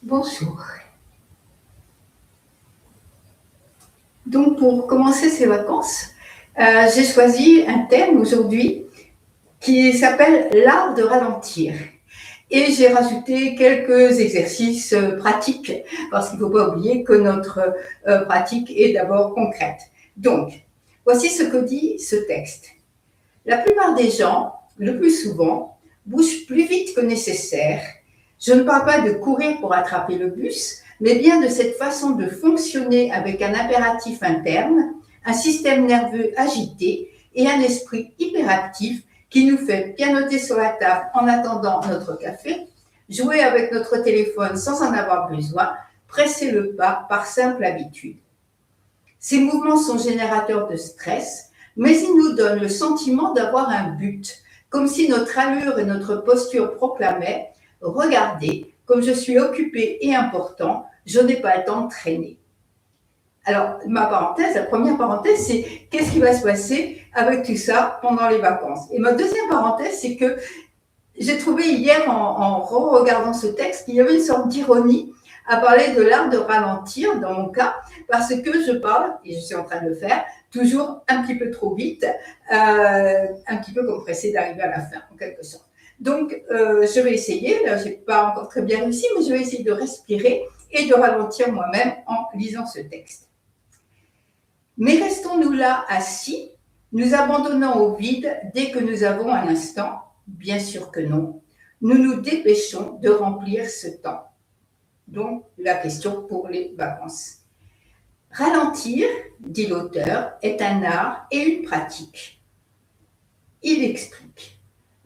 Bonjour. Donc, pour commencer ces vacances, j'ai choisi un thème aujourd'hui qui s'appelle l'art de ralentir. Et j'ai rajouté quelques exercices pratiques, parce qu'il ne faut pas oublier que notre pratique est d'abord concrète. Donc, voici ce que dit ce texte. La plupart des gens, le plus souvent, bougent plus vite que nécessaire. Je ne parle pas de courir pour attraper le bus, mais bien de cette façon de fonctionner avec un impératif interne, un système nerveux agité et un esprit hyperactif qui nous fait pianoter sur la table en attendant notre café, jouer avec notre téléphone sans en avoir besoin, presser le pas par simple habitude. Ces mouvements sont générateurs de stress, mais ils nous donnent le sentiment d'avoir un but, comme si notre allure et notre posture proclamaient « Regardez, comme je suis occupé et important, je n'ai pas le temps de traîner ». Alors, la première parenthèse, c'est qu'est-ce qui va se passer avec tout ça pendant les vacances. Et ma deuxième parenthèse, c'est que j'ai trouvé hier, en regardant ce texte, qu'il y avait une sorte d'ironie à parler de l'art de ralentir, dans mon cas, parce que je parle, et je suis en train de le faire, toujours un petit peu trop vite, un petit peu comme pressé d'arriver à la fin, en quelque sorte. Donc, je vais essayer, là, je n'ai pas encore très bien réussi, mais je vais essayer de respirer et de ralentir moi-même en lisant ce texte. Mais restons-nous là assis, nous abandonnant au vide dès que nous avons un instant? Bien sûr que non. Nous nous dépêchons de remplir ce temps. Donc, la question pour les vacances. Ralentir, dit l'auteur, est un art et une pratique. Il explique.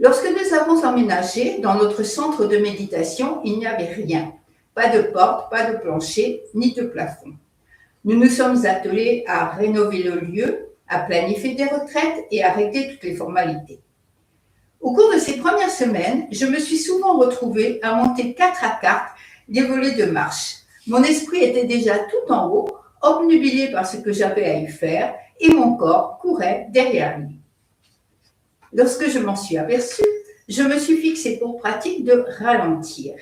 Lorsque nous avons emménagé dans notre centre de méditation, il n'y avait rien. Pas de porte, pas de plancher, ni de plafond. Nous nous sommes attelés à rénover le lieu, à planifier des retraites et à régler toutes les formalités. Au cours de ces premières semaines, je me suis souvent retrouvée à monter 4 à 4 des volets de marche. Mon esprit était déjà tout en haut, obnubilé par ce que j'avais à y faire, et mon corps courait derrière lui. Lorsque je m'en suis aperçue, je me suis fixée pour pratique de ralentir.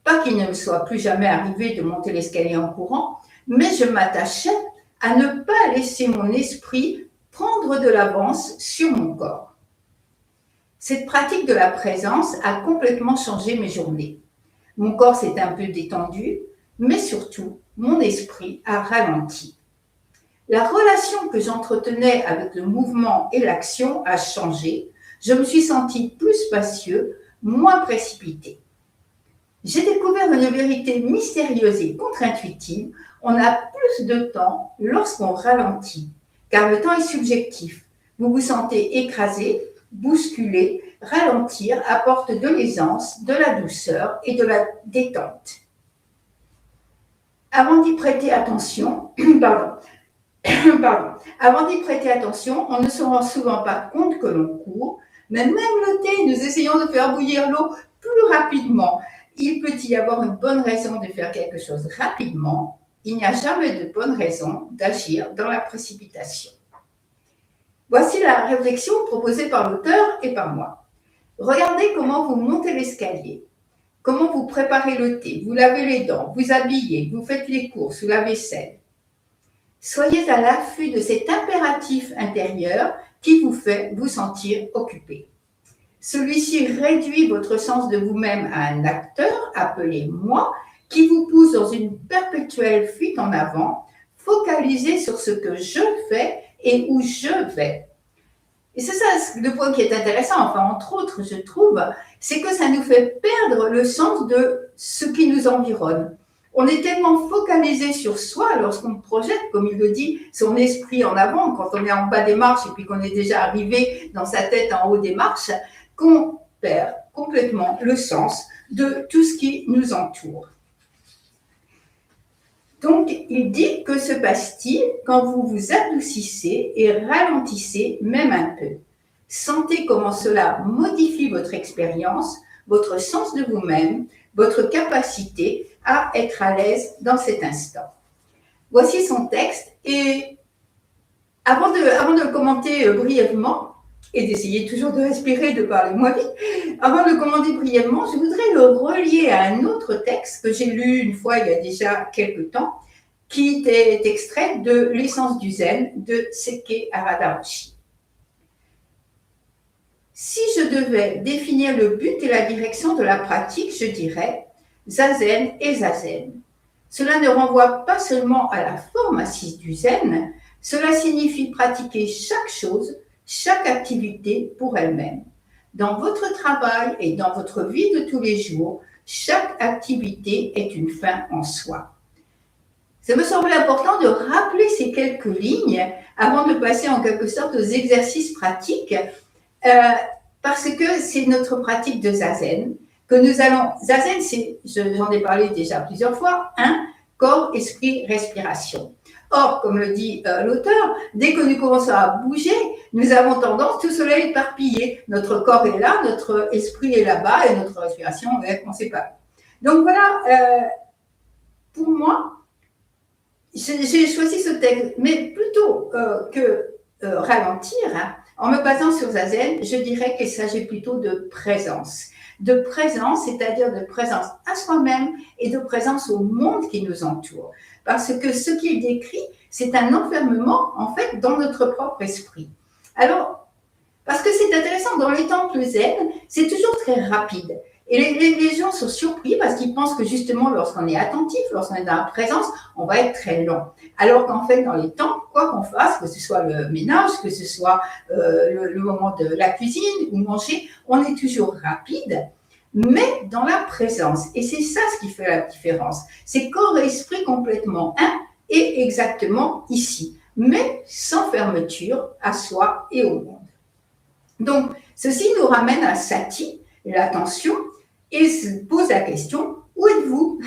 Pas qu'il ne me soit plus jamais arrivé de monter l'escalier en courant, mais je m'attachais à ne pas laisser mon esprit prendre de l'avance sur mon corps. Cette pratique de la présence a complètement changé mes journées. Mon corps s'est un peu détendu, mais surtout, mon esprit a ralenti. La relation que j'entretenais avec le mouvement et l'action a changé. Je me suis sentie plus spacieux, moins précipitée. J'ai découvert une vérité mystérieuse et contre-intuitive. On a plus de temps lorsqu'on ralentit, car le temps est subjectif. Vous vous sentez écrasé, bousculé. Ralentir apporte de l'aisance, de la douceur et de la détente. Avant d'y prêter attention, avant d'y prêter attention, on ne se rend souvent pas compte que l'on court, mais même le thé, nous essayons de faire bouillir l'eau plus rapidement. Il peut y avoir une bonne raison de faire quelque chose rapidement. Il n'y a jamais de bonne raison d'agir dans la précipitation. Voici la réflexion proposée par l'auteur et par moi. Regardez comment vous montez l'escalier, comment vous préparez le thé, vous lavez les dents, vous habillez, vous faites les courses ou la vaisselle. Soyez à l'affût de cet impératif intérieur qui vous fait vous sentir occupé. Celui-ci réduit votre sens de vous-même à un acteur appelé moi qui vous pousse dans une perpétuelle fuite en avant, focalisé sur ce que je fais et où je vais. Et c'est ça le point qui est intéressant, enfin entre autres je trouve, c'est que ça nous fait perdre le sens de ce qui nous environne. On est tellement focalisé sur soi lorsqu'on projette, comme il le dit, son esprit en avant, quand on est en bas des marches et puis qu'on est déjà arrivé dans sa tête en haut des marches, qu'on perd complètement le sens de tout ce qui nous entoure. Donc, il dit que se passe-t-il quand vous vous adoucissez et ralentissez même un peu? Sentez comment cela modifie votre expérience, votre sens de vous-même, votre capacité à être à l'aise dans cet instant. Voici son texte et avant de le commenter brièvement, et d'essayer toujours de respirer, de parler moins vite. Avant de commander brièvement, je voudrais le relier à un autre texte que j'ai lu une fois il y a déjà quelques temps, qui est extrait de L'essence du zen de Sekkei Aradaoshi. Si je devais définir le but et la direction de la pratique, je dirais zazen et zazen. Cela ne renvoie pas seulement à la forme assise du zen, cela signifie pratiquer chaque chose, chaque activité pour elle-même. Dans votre travail et dans votre vie de tous les jours, chaque activité est une fin en soi. Ça me semble important de rappeler ces quelques lignes avant de passer en quelque sorte aux exercices pratiques, parce que c'est notre pratique de zazen que nous allons. Zazen, j'en ai parlé déjà plusieurs fois, corps, esprit, respiration. Or, comme le dit l'auteur, dès que nous commençons à bouger, nous avons tendance tout cela à éparpiller. Notre corps est là, notre esprit est là-bas et notre respiration, on ne sait pas. Donc voilà, pour moi, j'ai choisi ce texte, mais plutôt que ralentir, en me basant sur Zazen, je dirais qu'il s'agit plutôt de présence. De présence, c'est-à-dire de présence à soi-même et de présence au monde qui nous entoure. Parce que ce qu'il décrit, c'est un enfermement, en fait, dans notre propre esprit. Alors, parce que c'est intéressant, dans les temples zen, c'est toujours très rapide. Et les gens sont surpris parce qu'ils pensent que justement, lorsqu'on est attentif, lorsqu'on est dans la présence, on va être très lent. Alors qu'en fait, dans les temples, quoi qu'on fasse, que ce soit le ménage, que ce soit le moment de la cuisine ou manger, on est toujours rapide, mais dans la présence. Et c'est ça ce qui fait la différence. C'est corps et esprit complètement un et exactement ici, mais sans fermeture à soi et au monde. Donc, ceci nous ramène à Sati, l'attention, et se pose la question, où êtes-vous?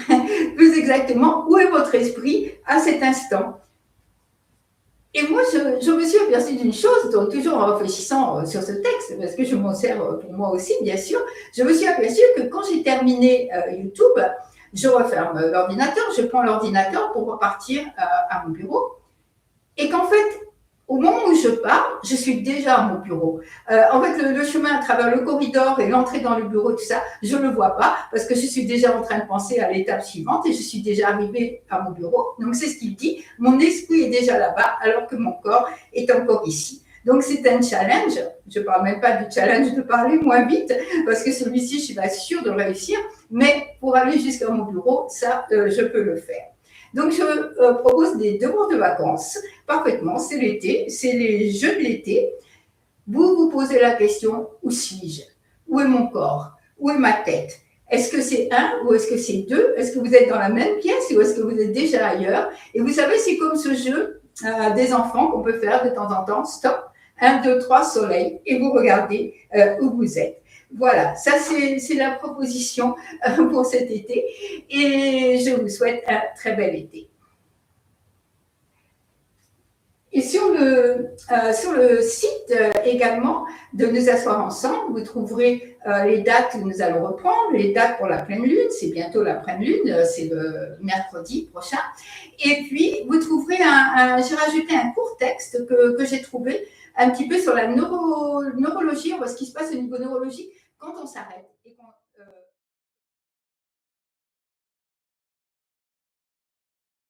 Plus exactement, où est votre esprit à cet instant? Et moi, je me suis aperçue d'une chose, donc toujours en réfléchissant sur ce texte, parce que je m'en sers pour moi aussi, bien sûr, je me suis aperçue que quand j'ai terminé YouTube, je referme l'ordinateur, je prends l'ordinateur pour repartir à mon bureau, et qu'en fait, au moment où je pars, je suis déjà à mon bureau. En fait, le chemin à travers le corridor et l'entrée dans le bureau, tout ça, je ne le vois pas parce que je suis déjà en train de penser à l'étape suivante et je suis déjà arrivée à mon bureau. Donc, c'est ce qu'il dit. Mon esprit est déjà là-bas alors que mon corps est encore ici. Donc, c'est un challenge. Je ne parle même pas du challenge de parler moins vite parce que celui-ci, je ne suis pas sûre de le réussir. Mais pour aller jusqu'à mon bureau, ça, je peux le faire. Donc, je propose des devoirs de vacances. Parfaitement, c'est l'été, c'est les jeux de l'été. Vous vous posez la question, où suis-je? Où est mon corps? Où est ma tête? Est-ce que c'est un ou est-ce que c'est deux? Est-ce que vous êtes dans la même pièce ou est-ce que vous êtes déjà ailleurs? Et vous savez, c'est comme ce jeu des enfants qu'on peut faire de temps en temps. Stop, 1, 2, 3, soleil, et vous regardez où vous êtes. Voilà, ça c'est la proposition pour cet été et je vous souhaite un très bel été. Et sur le site également de Nous asseoir ensemble, vous trouverez les dates où nous allons reprendre, les dates pour la pleine lune, c'est bientôt la pleine lune, c'est le mercredi prochain. Et puis, vous trouverez j'ai rajouté un court texte que j'ai trouvé un petit peu sur la neurologie, ce qui se passe au niveau neurologique quand on s'arrête et qu'on